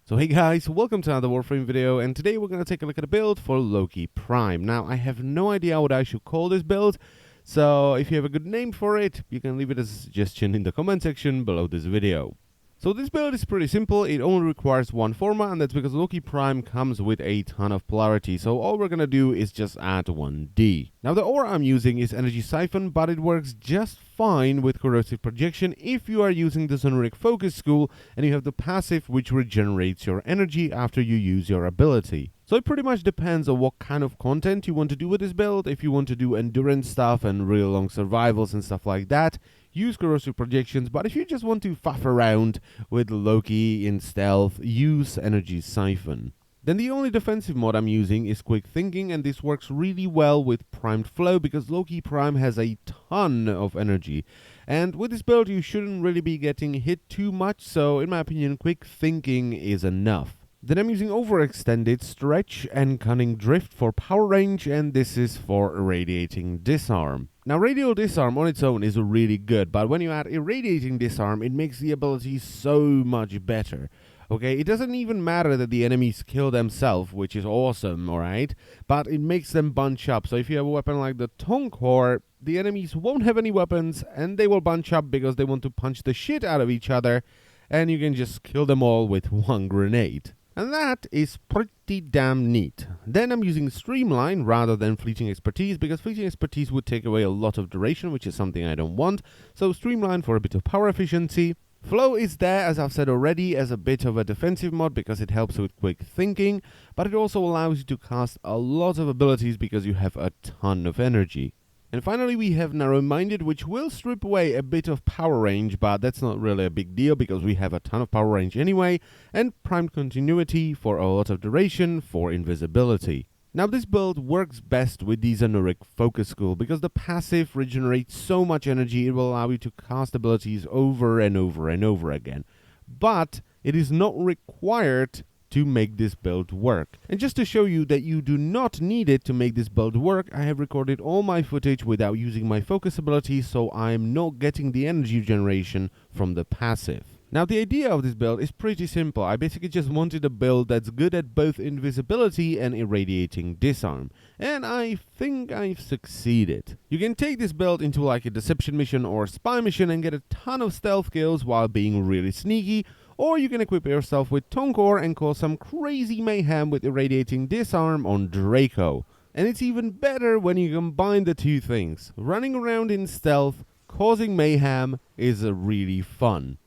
So hey guys, welcome to another Warframe video, and today we're going to take a look at a build for Loki Prime. Now, I have no idea what I should call this build, so if you have a good name for it, you can leave it as a suggestion in the comment section below this video. So this build is pretty simple. It only requires one Forma, and that's because Loki Prime comes with a ton of polarity, so all we're gonna do is just add 1D. Now the ore I'm using is Energy Siphon, but it works just fine with Corrosive Projection if you are using the Sonoric Focus School and you have the passive which regenerates your energy after you use your ability. So it pretty much depends on what kind of content you want to do with this build. If you want to do endurance stuff and real long survivals and stuff like that, use Corrosive Projections, but if you just want to faff around with Loki in stealth, use Energy Siphon. Then the only defensive mod I'm using is Quick Thinking, and this works really well with Primed Flow because Loki Prime has a ton of energy. And with this build you shouldn't really be getting hit too much, so in my opinion Quick Thinking is enough. Then I'm using Overextended, Stretch, and Cunning Drift for power range, and this is for Irradiating Disarm. Now, Radial Disarm on its own is really good, but when you add Irradiating Disarm, it makes the ability so much better. Okay, it doesn't even matter that the enemies kill themselves, which is awesome, alright? But it makes them bunch up, so if you have a weapon like the Toncore, the enemies won't have any weapons, and they will bunch up because they want to punch the shit out of each other, and you can just kill them all with one grenade. And that is pretty damn neat. Then I'm using Streamline rather than Fleeting Expertise, because Fleeting Expertise would take away a lot of duration, which is something I don't want. So Streamline for a bit of power efficiency. Flow is there, as I've said already, as a bit of a defensive mod because it helps with Quick Thinking, but it also allows you to cast a lot of abilities because you have a ton of energy. And finally we have Narrow-Minded, which will strip away a bit of power range, but that's not really a big deal because we have a ton of power range anyway, and Primed Continuity for a lot of duration for invisibility. Now this build works best with the Sonoric Focus School because the passive regenerates so much energy it will allow you to cast abilities over and over and over again. But it is not required to make this build work. And just to show you that you do not need it to make this build work, I have recorded all my footage without using my focus ability, so I am not getting the energy generation from the passive. Now the idea of this build is pretty simple. I basically just wanted a build that's good at both invisibility and irradiating disarm. And I think I've succeeded. You can take this build into like a deception mission or spy mission and get a ton of stealth kills while being really sneaky, or you can equip yourself with Toncore and cause some crazy mayhem with irradiating disarm on Draco. And it's even better when you combine the two things. Running around in stealth, causing mayhem is really fun.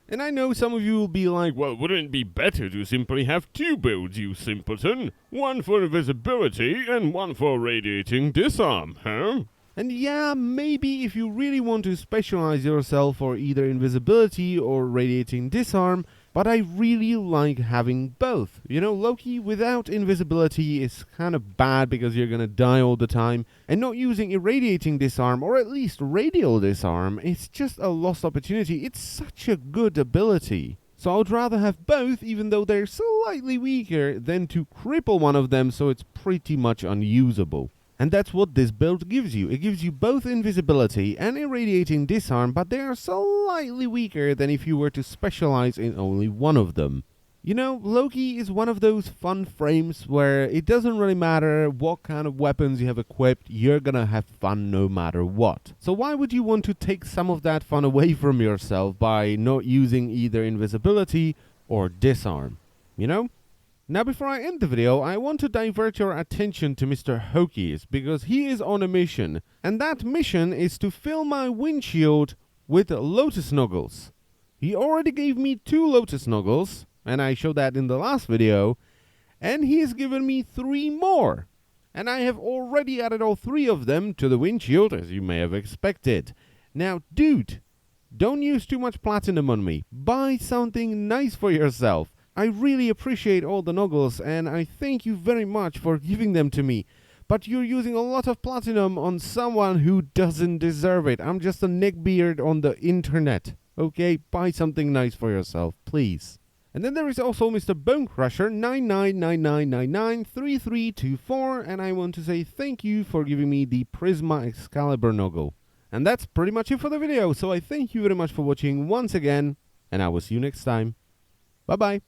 And I know some of you will be like, well, wouldn't it be better to simply have two builds, you simpleton? One for invisibility and one for radiating disarm, huh? And yeah, maybe if you really want to specialize yourself for either invisibility or radiating disarm, but I really like having both. You know, Loki without invisibility is kind of bad because you're gonna die all the time, and not using irradiating disarm, or at least radial disarm, it's just a lost opportunity. It's such a good ability. So I would rather have both, even though they're slightly weaker, than to cripple one of them so it's pretty much unusable. And that's what this build gives you. It gives you both invisibility and irradiating disarm, but they are slightly weaker than if you were to specialize in only one of them. You know, Loki is one of those fun frames where it doesn't really matter what kind of weapons you have equipped, you're gonna have fun no matter what. So why would you want to take some of that fun away from yourself by not using either invisibility or disarm? You know? Now before I end the video, I want to divert your attention to Mr. Hokies, because he is on a mission, and that mission is to fill my windshield with Lotus Snuggles. He already gave me 2 Lotus Snuggles, and I showed that in the last video, and he has given me 3 more. And I have already added all 3 of them to the windshield, as you may have expected. Now dude, don't use too much platinum on me. Buy something nice for yourself. I really appreciate all the Nuggles, and I thank you very much for giving them to me. But you're using a lot of platinum on someone who doesn't deserve it. I'm just a neckbeard on the internet. Okay, buy something nice for yourself, please. And then there is also Mr. Bonecrusher 9999993324, and I want to say thank you for giving me the Prisma Excalibur Nuggle. And that's pretty much it for the video, so I thank you very much for watching once again, and I will see you next time. Bye bye.